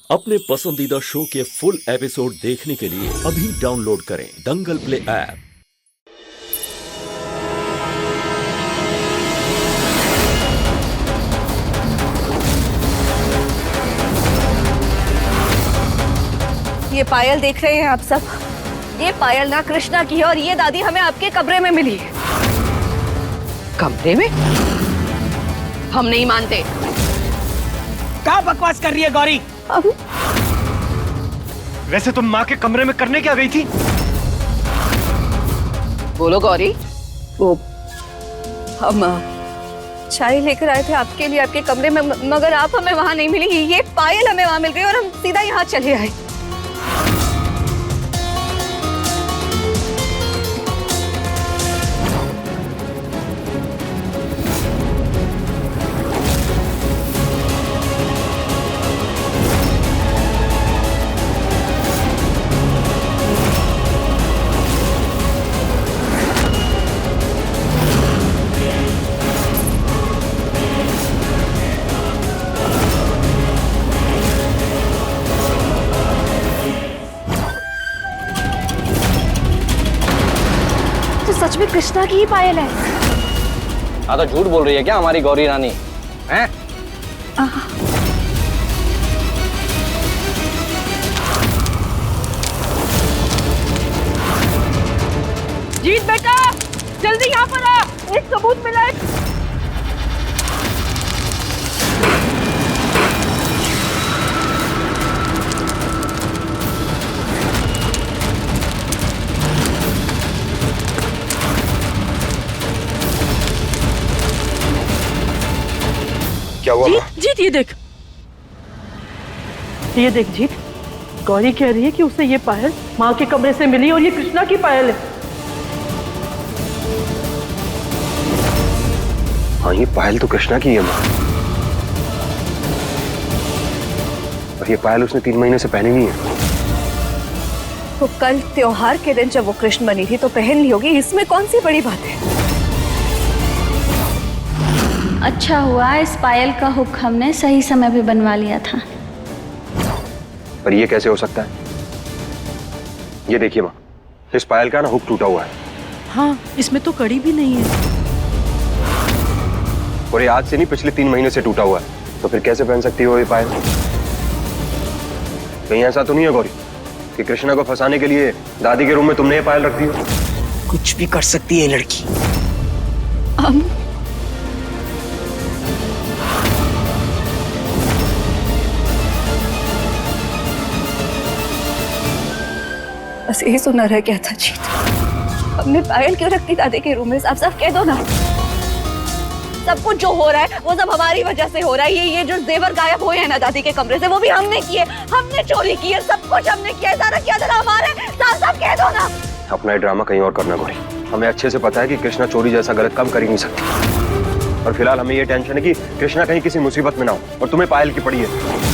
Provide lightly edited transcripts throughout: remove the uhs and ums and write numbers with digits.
अपने पसंदीदा शो के फुल एपिसोड देखने के लिए अभी डाउनलोड करें दंगल प्ले ऐप। ये पायल देख रहे हैं आप सब, ये पायल ना कृष्णा की है और ये दादी हमें आपके कमरे में मिली है। कमरे में? हम नहीं मानते। क्या बकवास कर रही है गौरी? वैसे तुम माँ के कमरे में करने क्या गई थी? बोलो गौरी। वो हम चाय लेकर आए थे आपके लिए आपके कमरे में, मगर आप हमें वहां नहीं मिली। ये पायल हमें वहां मिल गई और हम सीधा यहाँ चले आए। सच में कृष्णा की ही पायल है? हाँ तो झूठ बोल रही है क्या हमारी गौरी रानी हैं? जीत बेटा, जल्दी यहाँ पर आ, एक सबूत मिला है। क्या हुआ? जीत ये देख जीत, गौरी कह रही है कि उसे ये पायल माँ के कमरे से मिली और ये कृष्णा की पायल है। हाँ, ये पायल तो कृष्णा की है माँ, और ये पायल उसने 3 महीने से पहनी नहीं है। तो कल त्योहार के दिन जब वो कृष्ण बनी थी तो पहन ली होगी, इसमें कौन सी बड़ी बात है? अच्छा हुआ इस पायल का हुक हमने सही समय पे बनवा लिया था। पर ये कैसे हो सकता है? ये देखिए माँ, इस पायल का ना हुक टूटा हुआ है। हाँ, इसमें तो कड़ी भी नहीं है। और ये आज से नहीं, पिछले 3 महीने से टूटा हुआ है। तो फिर कैसे पहन सकती हो ये पायल? कहीं ऐसा तो नहीं है गौरी कि कृष्णा को फंसाने के लिए दादी के रूम में तुमने ये पायल रख दी हो? कुछ भी कर सकती है लड़की। बस यही सुनना रह गया था जीत। हमने पायल क्यों रखती दादी के रूम में? आप सब कह दो ना। सब कुछ जो हो रहा है वो सब हमारी वजह से हो रहा है। ये जो जेवर गायब हुए हैं ना दादी के कमरे से, वो भी हमने किए। हमने चोरी की है, सब कुछ हमने किया है। सारा क्या जरा हमारे साफ कह दो ना। अपना ये ड्रामा कहीं और करना गौरी। हमें अच्छे से पता है कि कृष्णा चोरी जैसा गलत काम कर ही नहीं सकती, और फिलहाल हमें ये टेंशन है कि कृष्णा कहीं किसी मुसीबत में ना हो और तुम्हें पायल की पड़ी है।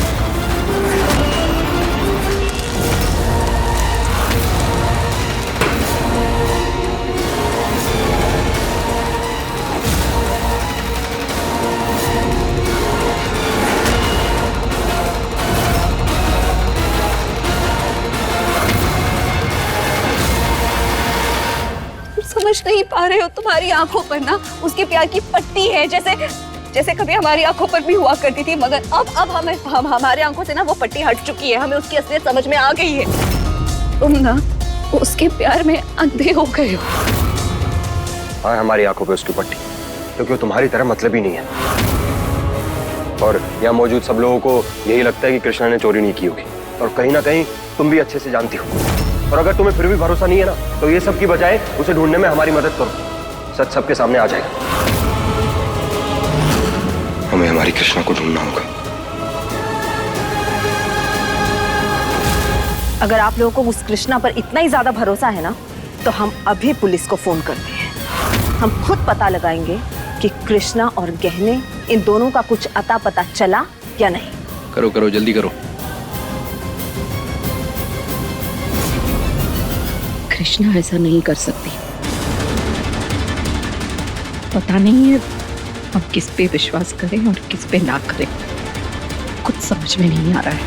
समझ नहीं पा रहे हो? तुम्हारी आंखों पर ना उसके प्यार की पट्टी है, जैसे कभी हमारी आंखों पर भी हुआ करती थी, मगर अब हमारे आंखों से ना वो पट्टी हट चुकी है। हमें उसकी असलियत समझ में आ गई है। तुम ना उसके प्यार में अंधे हो गए हो। हाँ, हमारी आंखों पे उसकी पट्टी, क्योंकि वो तुम्हारी तरह मतलब ही नहीं है। और यहाँ मौजूद सब लोगों को यही लगता है कि कृष्णा ने चोरी नहीं की होगी, और कहीं ना कहीं तुम भी अच्छे से जानती हो। और अगर तुम्हें फिर भी भरोसा नहीं है ना, तो ये सब की बजाय उसे ढूंढने में हमारी मदद करो। सच सबके सामने आ जाएगा। हमें हमारी कृष्णा को ढूंढना होगा। अगर आप लोगों को उस कृष्णा पर इतना ही ज्यादा भरोसा है ना, तो हम अभी पुलिस को फोन करते हैं। हम खुद पता लगाएंगे कि कृष्णा और गहने, इन दोनों का कुछ अता पता चला या नहीं। करो करो, जल्दी करो। कृष्णा ऐसा नहीं कर सकती। पता नहीं है अब किस पे विश्वास करें और किस पे ना करें, कुछ समझ में नहीं आ रहा है।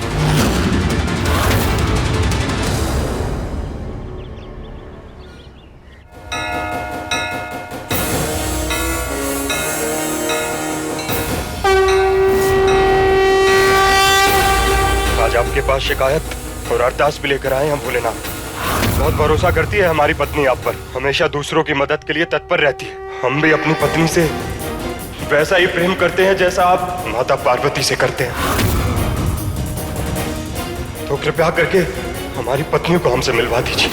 आपके पास शिकायत और अरदास भी लेकर आए हैं भोलेनाथ। बहुत भरोसा करती है हमारी पत्नी आप पर, हमेशा दूसरों की मदद के लिए तत्पर रहती है। हम भी अपनी पत्नी से वैसा ही प्रेम करते हैं जैसा आप माता पार्वती से करते हैं। तो कृपया करके हमारी पत्नी को हमसे मिलवा दीजिए।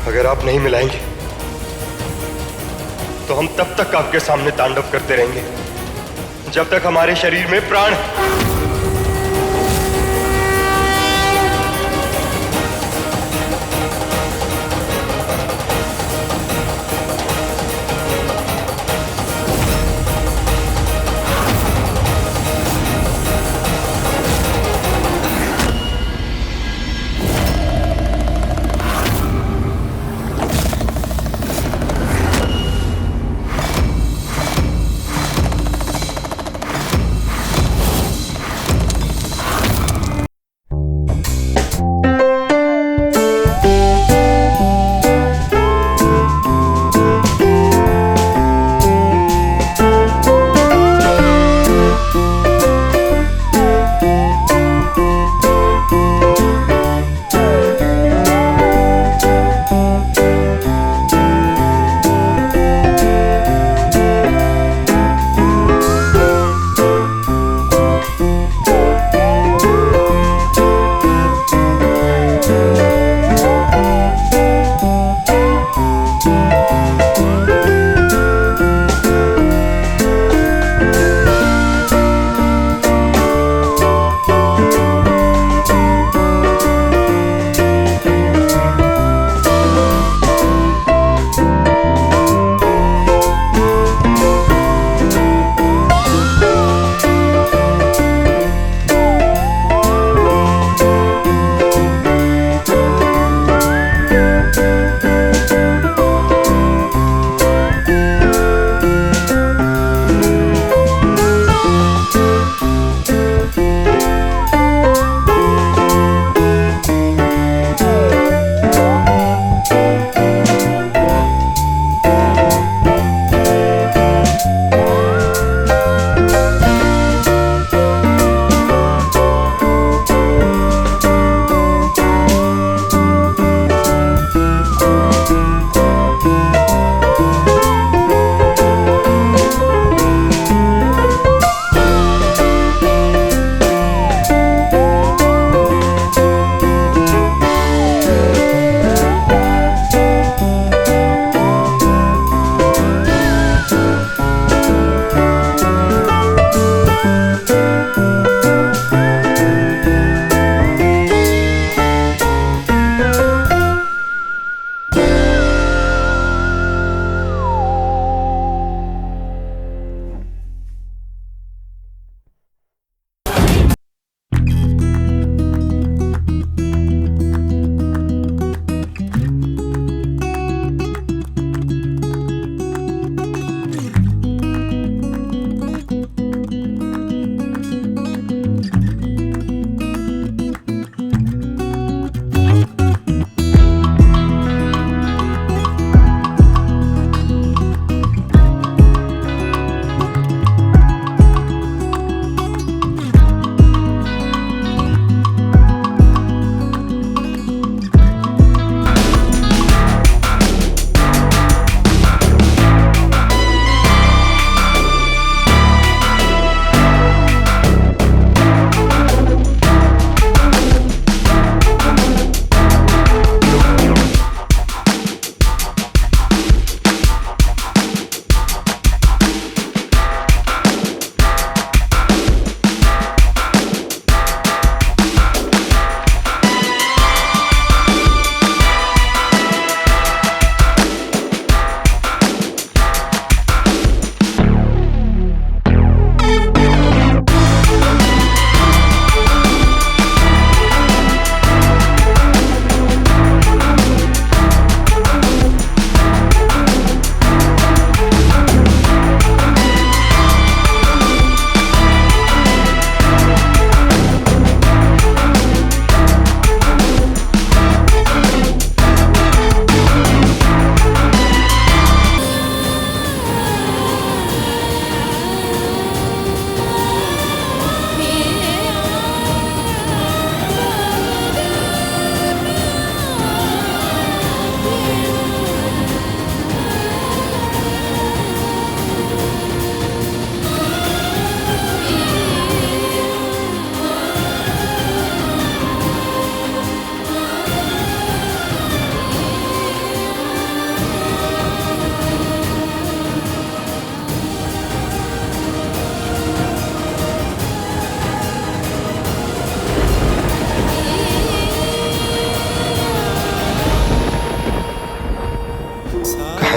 अगर आप नहीं मिलाएंगे तो हम तब तक आपके सामने तांडव करते रहेंगे जब तक हमारे शरीर में प्राण है।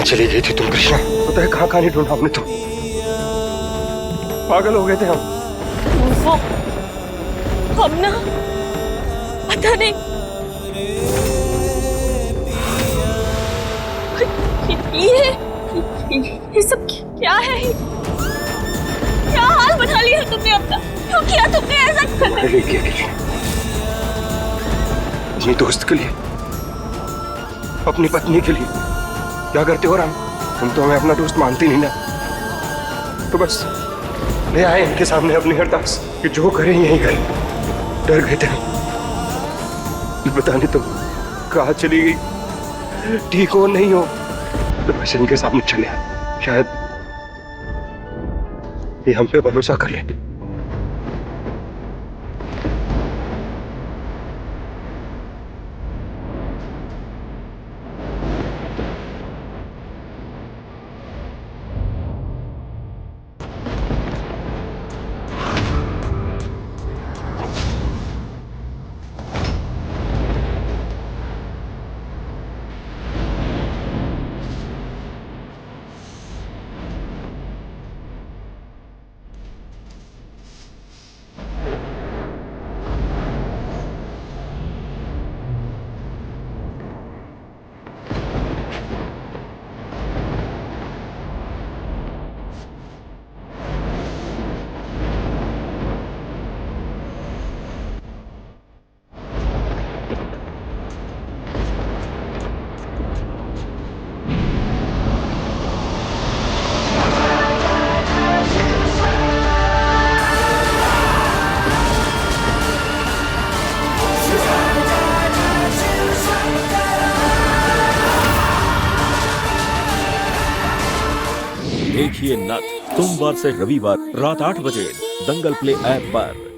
चली गई थी तुम कृष्णा? पता है कहाँ कहाँ नहीं ढूंढा हमने? तुम पागल हो गए थे हम। वो हम ना पता नहीं ये सब क्या है? क्या हाल बना लिया तुमने अपना? क्यों किया तुमने ऐसा? नहीं किया कृष्णा, अपनी दोस्त के लिए, अपनी पत्नी के लिए। क्या करते हो राम? तुम तो हमें अपना दोस्त मानती नहीं ना। तो बस ले आए इनके सामने अपनी अरदास कि जो करें यही करें। डर गए थे हम। पता नहीं तुम कहाँ चली गई, ठीक हो नहीं हो, तो बस इनके सामने चले आए। शायद ये हम पे भरोसा कर ले। देखिए नथ सोमवार से रविवार रात 8 बजे दंगल प्ले ऐप पर।